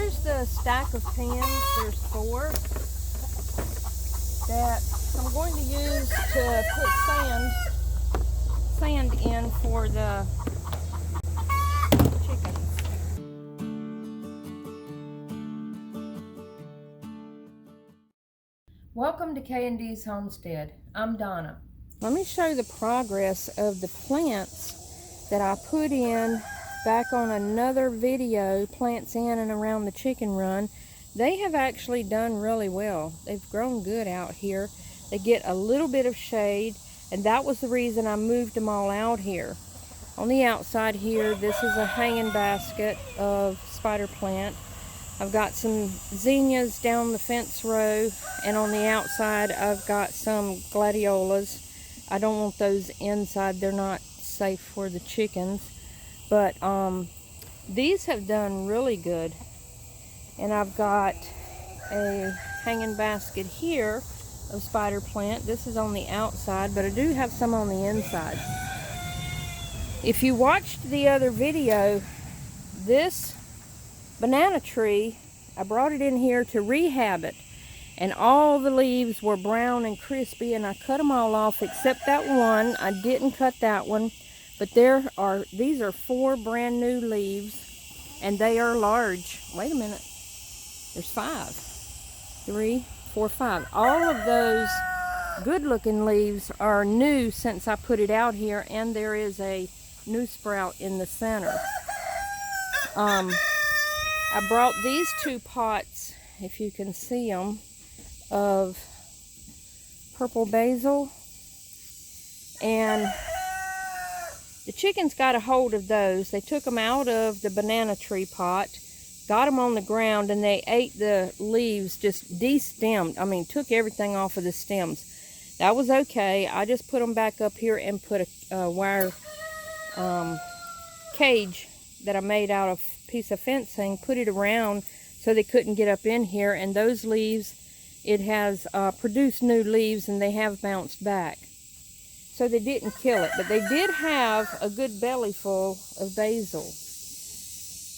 here's the stack of pans. There's 4 that I'm going to use to put sand in for the chickens. Welcome to K&D's Homestead. I'm Donna. Let me show the progress of the plants that I put in back on another video, plants in and around the chicken run. They have actually done really well. They've grown good out here. They get a little bit of shade, and that was the reason I moved them all out here. On the outside here, this is a hanging basket of spider plant. I've got some zinnias down the fence row, and on the outside I've got some gladiolas. I don't want those inside, they're not safe for the chickens. But these have done really good. And I've got a hanging basket here of spider plant. This is on the outside, but I do have some on the inside. If you watched the other video, this banana tree, I brought it in here to rehab it. And all the leaves were brown and crispy, and I cut them all off except that one. I didn't cut that one. But these are 4 brand new leaves, and they are large. Wait a minute. There's 5. 3, 4, 5. All of those good looking leaves are new since I put it out here, and there is a new sprout in the center. I brought these 2 pots, if you can see them, of purple basil, and the chickens got a hold of those. They took them out of the banana tree pot, got them on the ground, and they ate the leaves, just de-stemmed. I mean, took everything off of the stems. That was okay. I just put them back up here and put a wire cage that I made out of a piece of fencing, put it around so they couldn't get up in here, and those leaves, it has produced new leaves, and they have bounced back. So they didn't kill it, but they did have a good belly full of basil.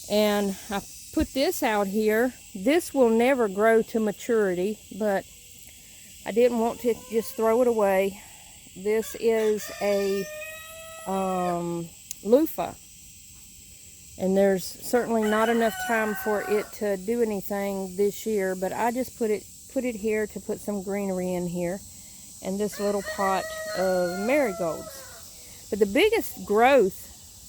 And I put this out here. This will never grow to maturity, but I didn't want to just throw it away. This is a loofah, and there's certainly not enough time for it to do anything this year, but I just put it here to put some greenery in here, and this little pot of marigolds. But the biggest growth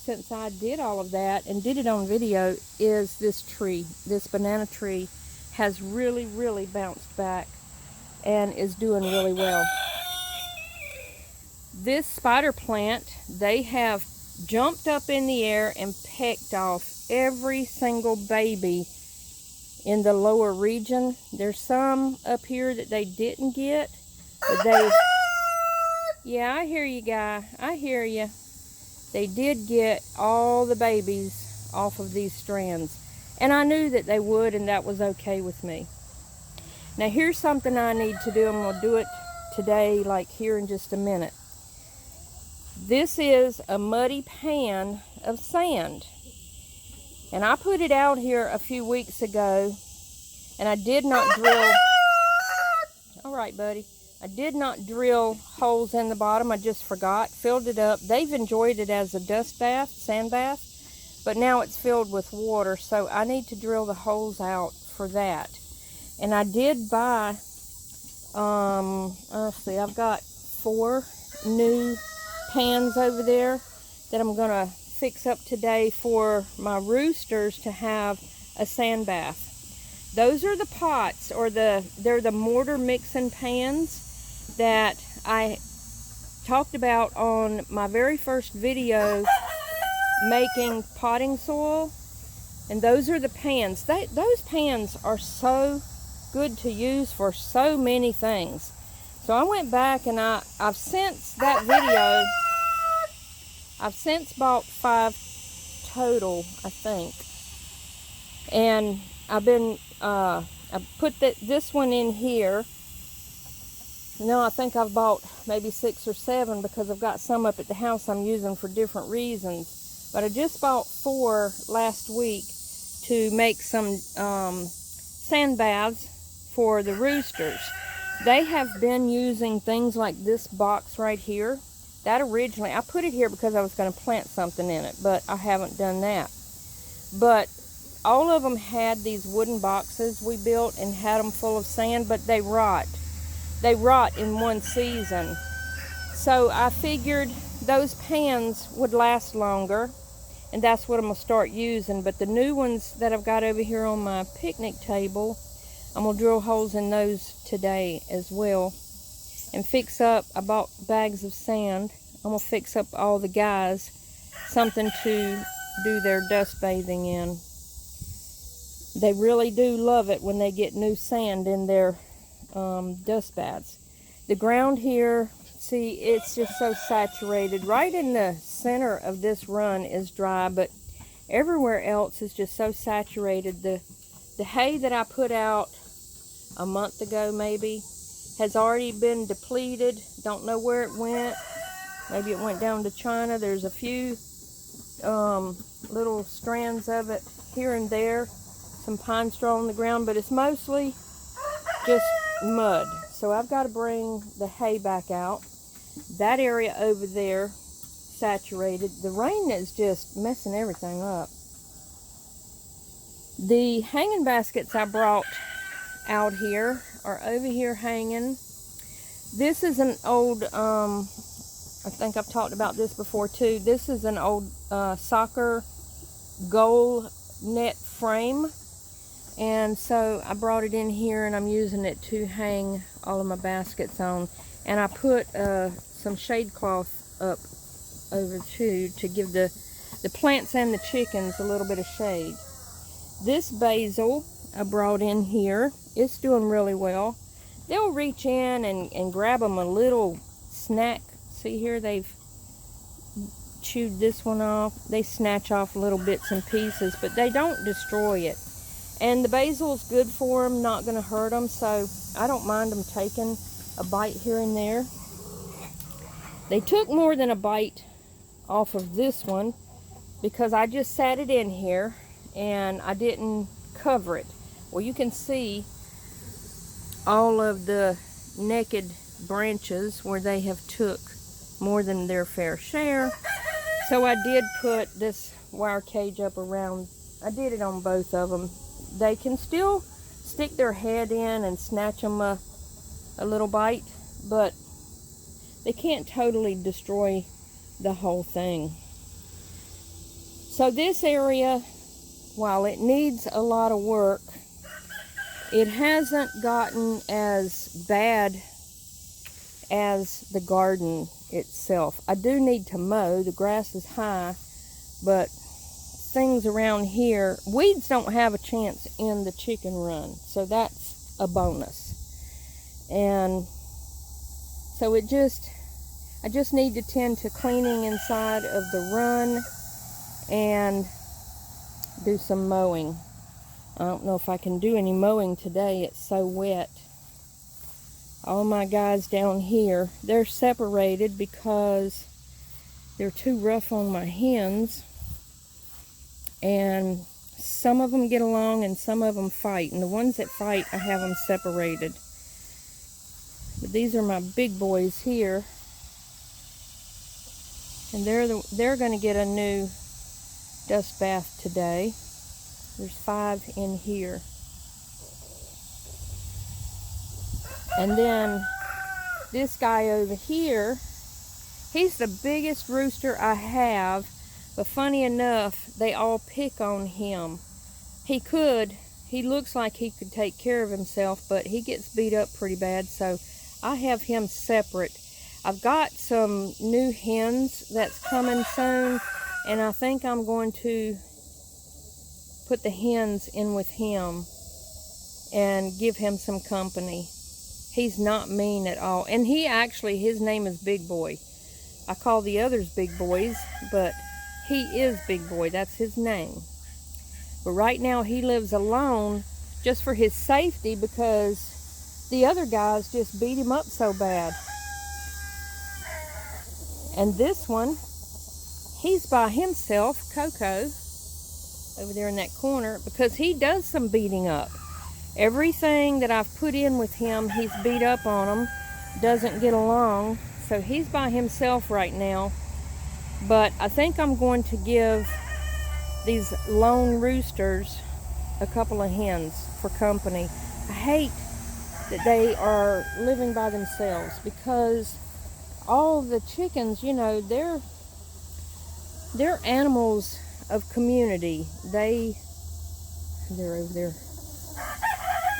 since I did all of that and did it on video is this tree. This banana tree has really, really bounced back and is doing really well. This spider plant, they have jumped up in the air and pecked off every single baby in the lower region. There's some up here that they didn't get, but they, yeah, I hear you, guy. I hear you. They did get all the babies off of these strands, and I knew that they would, and that was okay with me. Now here's something I need to do. I'm going to do it today, like here in just a minute. This is a muddy pan of sand, and I put it out here a few weeks ago, and I did not drill. All right, buddy. I did not drill holes in the bottom. I just forgot. Filled it up. They've enjoyed it as a dust bath, sand bath, but now it's filled with water, so I need to drill the holes out for that. And I did buy, let's see, I've got 4 new pans over there that I'm going to fix up today for my roosters to have a sand bath. Those are the pots, or they're the mortar mixing pans that I talked about on my very first video making potting soil. And those are the pans. Those pans are so good to use for so many things. So I went back, and I've since that video, I've since bought 5 total, I think. And I've been, I put this one in here. No, I think I've bought maybe 6 or 7 because I've got some up at the house I'm using for different reasons. But I just bought 4 last week to make some sand baths for the roosters. They have been using things like this box right here. That originally, I put it here because I was going to plant something in it, but I haven't done that. But all of them had these wooden boxes we built and had them full of sand, but they rot. They rot in one season. So I figured those pans would last longer, and that's what I'm going to start using. But the new ones that I've got over here on my picnic table, I'm going to drill holes in those today as well. And fix up, I bought bags of sand. I'm going to fix up all the guys something to do their dust bathing in. They really do love it when they get new sand in their dust baths. The ground here, see, it's just so saturated. Right in the center of this run is dry, but everywhere else is just so saturated. The hay that I put out a month ago maybe has already been depleted. Don't know where it went. Maybe it went down to China. There's a few little strands of it here and there. Some pine straw on the ground, but it's mostly just mud. So I've got to bring the hay back out. That area over there, saturated. The rain is just messing everything up. The hanging baskets I brought out here are over here hanging. This is an old, I think I've talked about this before too. This is an old soccer goal net frame. And so I brought it in here and I'm using it to hang all of my baskets on. And I put some shade cloth up over too to give the plants and the chickens a little bit of shade. This basil I brought in here. It's doing really well. They'll reach in and grab them a little snack. See here, they've chewed this one off. They snatch off little bits and pieces, but they don't destroy it. And the basil's good for them, not going to hurt them, so I don't mind them taking a bite here and there. They took more than a bite off of this one because I just sat it in here and I didn't cover it. Well, you can see all of the naked branches where they have took more than their fair share. So I did put this wire cage up around. I did it on both of them. They can still stick their head in and snatch them a little bite, but they can't totally destroy the whole thing. So this area, while it needs a lot of work, it hasn't gotten as bad as the garden itself. I do need to mow. The grass is high, but things around here, weeds don't have a chance in the chicken run, so that's a bonus. And so I just need to tend to cleaning inside of the run and do some mowing. I don't know if I can do any mowing today. It's so wet. All my guys down here, they're separated because they're too rough on my hens. And some of them get along and some of them fight. And the ones that fight, I have them separated. But these are my big boys here. And they're going to get a new dust bath today. There's 5 in here. And then this guy over here, he's the biggest rooster I have. But funny enough, they all pick on him. He looks like he could take care of himself, but he gets beat up pretty bad, so I have him separate. I've got some new hens that's coming soon, and I think I'm going to put the hens in with him and give him some company. He's not mean at all. And his name is Big Boy. I call the others Big Boys, but he is Big Boy. That's his name. But right now he lives alone just for his safety because the other guys just beat him up so bad. And this one, he's by himself, Coco. over there in that corner, because he does some beating up. Everything that I've put in with him, he's beat up on him, doesn't get along. So he's by himself right now. But I think I'm going to give these lone roosters a couple of hens for company. I hate that they are living by themselves, because all the chickens, you know, they're animals of community. They're over there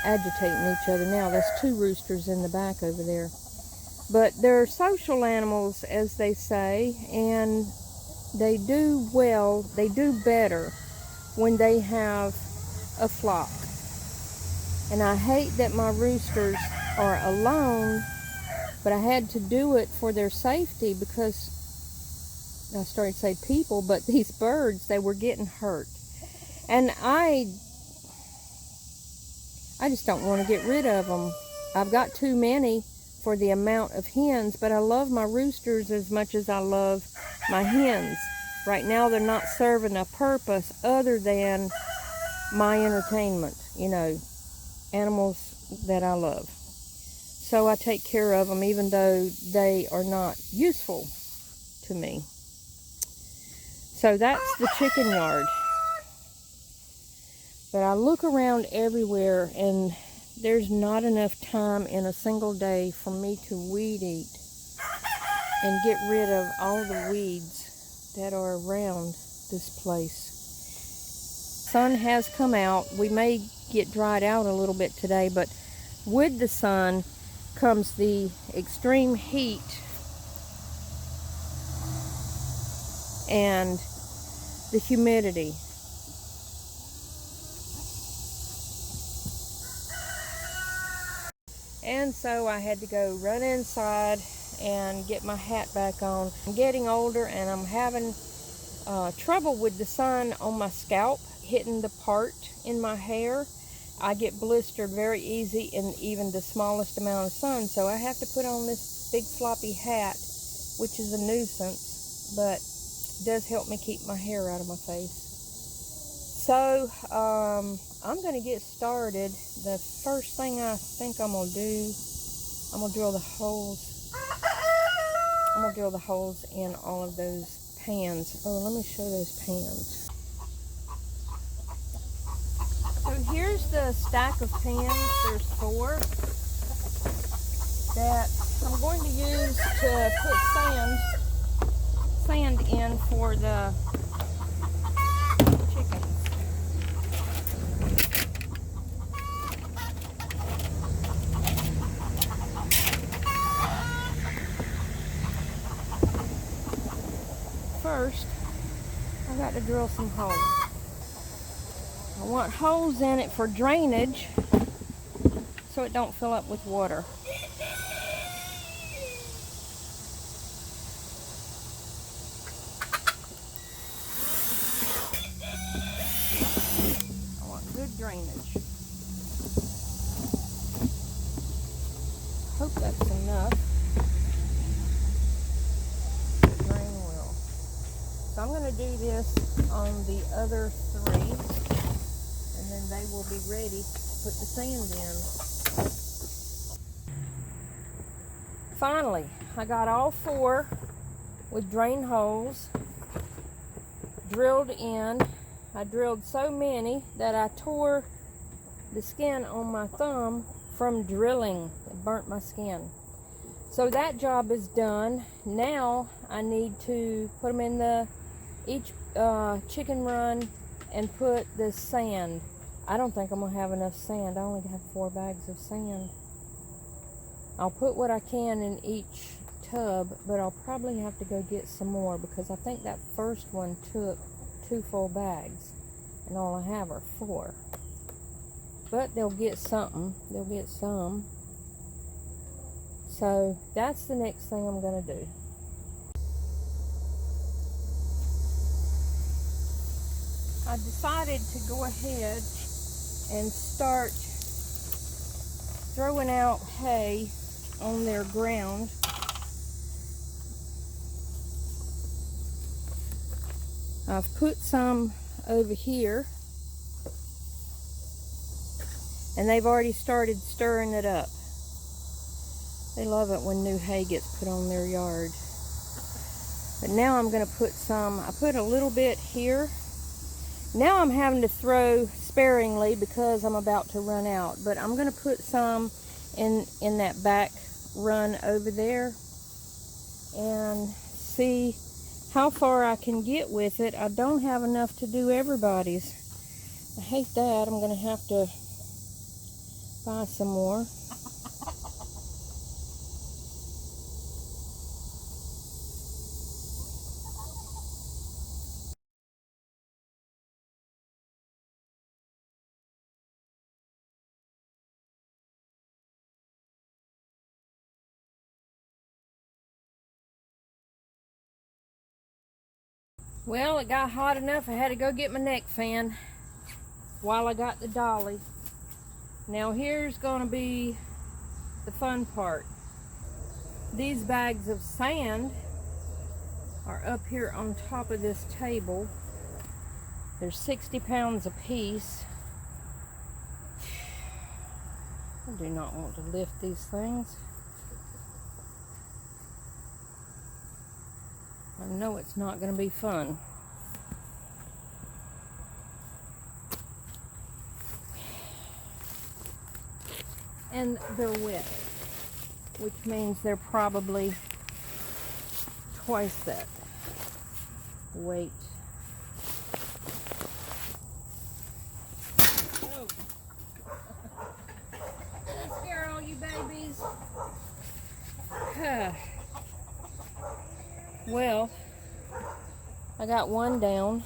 agitating each other now. That's two roosters in the back over there. But they're social animals, as they say, and they do well, they do better when they have a flock. And I hate that my roosters are alone, but I had to do it for their safety, because I started to say people, but these birds, they were getting hurt. And I just don't want to get rid of them. I've got too many for the amount of hens, but I love my roosters as much as I love my hens. Right now they're not serving a purpose other than my entertainment, you know, animals that I love. So I take care of them even though they are not useful to me. So that's the chicken yard. But I look around everywhere, and there's not enough time in a single day for me to weed eat and get rid of all the weeds that are around this place. Sun has come out. We may get dried out a little bit today, but with the sun comes the extreme heat and the humidity. And so I had to go run inside and get my hat back on. I'm getting older, and I'm having trouble with the sun on my scalp hitting the part in my hair. I get blistered very easy in even the smallest amount of sun, so I have to put on this big floppy hat, which is a nuisance, but does help me keep my hair out of my face. So I'm going to get started. The first thing I think I'm going to do, I'm going to drill the holes. I'm going to drill the holes in all of those pans. Oh, let me show those pans. So here's the stack of pans. There's 4 that I'm going to use to put sand in for the chickens. First, I've got to drill some holes. I want holes in it for drainage so it don't fill up with water. I want good drainage. Hope that's enough. Drain well. So I'm going to do this on the other 3. And then they will be ready to put the sand in. Finally, I got all 4 with drain holes drilled in. I drilled so many that I tore the skin on my thumb from drilling. It burnt my skin. So that job is done. Now I need to put them in each chicken run and put the sand. I don't think I'm going to have enough sand. I only have 4 bags of sand. I'll put what I can in each tub, but I'll probably have to go get some more, because I think that first one took 2 full bags, and all I have are 4. But they'll get something. They'll get some. So that's the next thing I'm going to do. I decided to go ahead and start throwing out hay on their ground. I've put some over here. And they've already started stirring it up. They love it when new hay gets put on their yard. But now I'm going to put some, I put a little bit here. Now I'm having to throw sparingly because I'm about to run out. But I'm going to put some in that back run over there and see how far I can get with it. I don't have enough to do everybody's. I hate that. I'm going to have to buy some more. Well, it got hot enough I had to go get my neck fan while I got the dolly. Now here's going to be the fun part. These bags of sand are up here on top of this table. They're 60 pounds a piece. I do not want to lift these things. I know it's not going to be fun. And they're wet, which means they're probably twice that weight. Oh. Did I scare all you babies? Well, I got one down.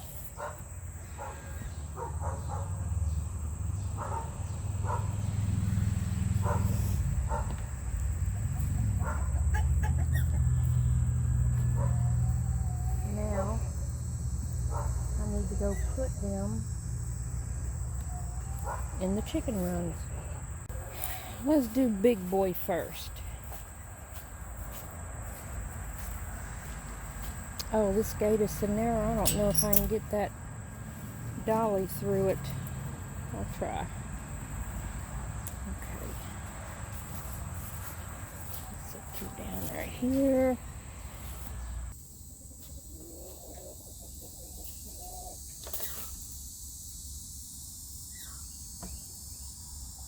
Now, I need to go put them in the chicken runs. Let's do big boy first. Oh, this gate is so narrow, I don't know if I can get that dolly through it. I'll try. Okay. Let's set you down right here.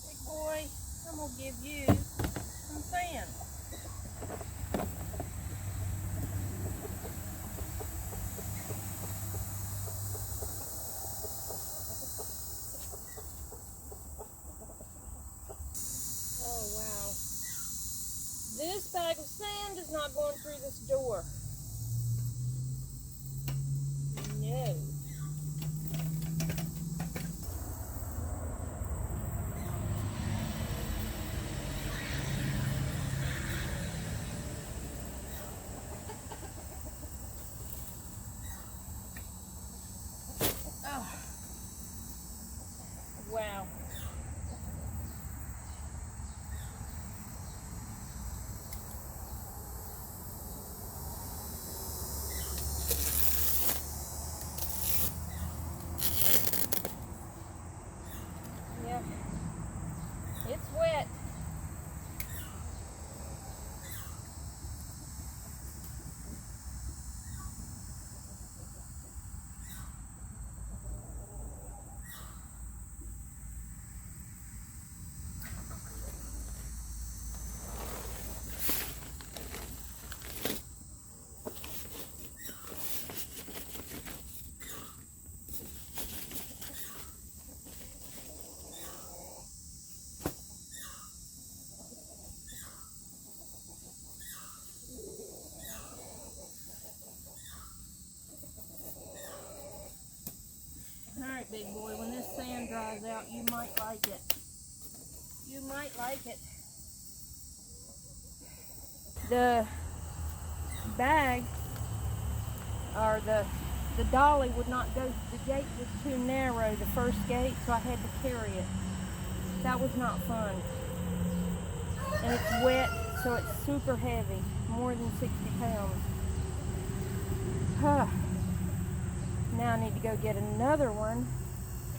Big boy, I'm going to give you some sand. This bag of sand is not going through this door. No. Oh. Wow. It's wet. Alright, big boy, when this sand dries out, you might like it. You might like it. The bag, or the dolly would not go, the gate was too narrow, the first gate, so I had to carry it. That was not fun. And it's wet, so it's super heavy, more than 60 pounds. Now I need to go get another one.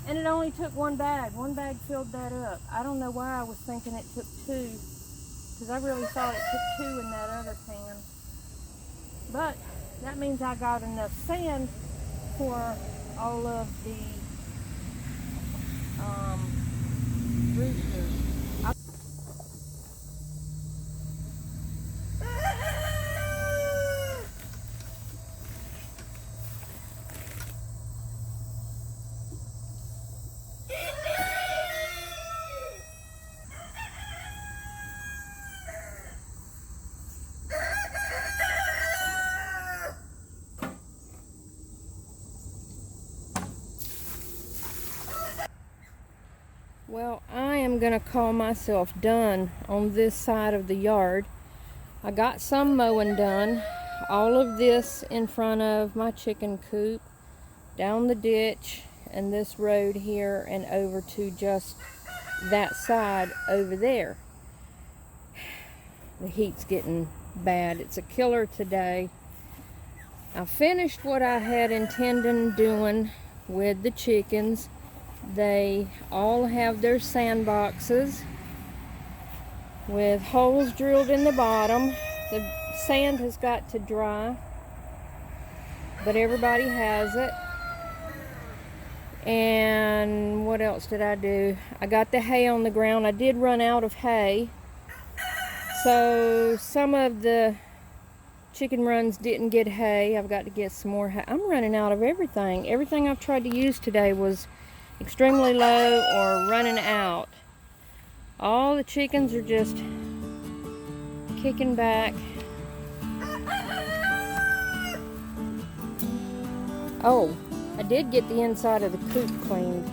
And it only took one bag. One bag filled that up. I don't know why I was thinking it took two, because I really thought it took two in that other pan. But that means I got enough sand for all of the roosters. Well, I am going to call myself done on this side of the yard. I got some mowing done. All of this in front of my chicken coop, down the ditch, and this road here, and over to just that side over there. The heat's getting bad. It's a killer today. I finished what I had intended doing with the chickens. They all have their sandboxes with holes drilled in the bottom. The sand has got to dry, but everybody has it. And what else did I do? I got the hay on the ground. I did run out of hay, so some of the chicken runs didn't get hay. I've got to get some more hay. I'm running out of everything. Everything I've tried to use today was extremely low or running out. All the chickens are just kicking back. Oh, I did get the inside of the coop cleaned.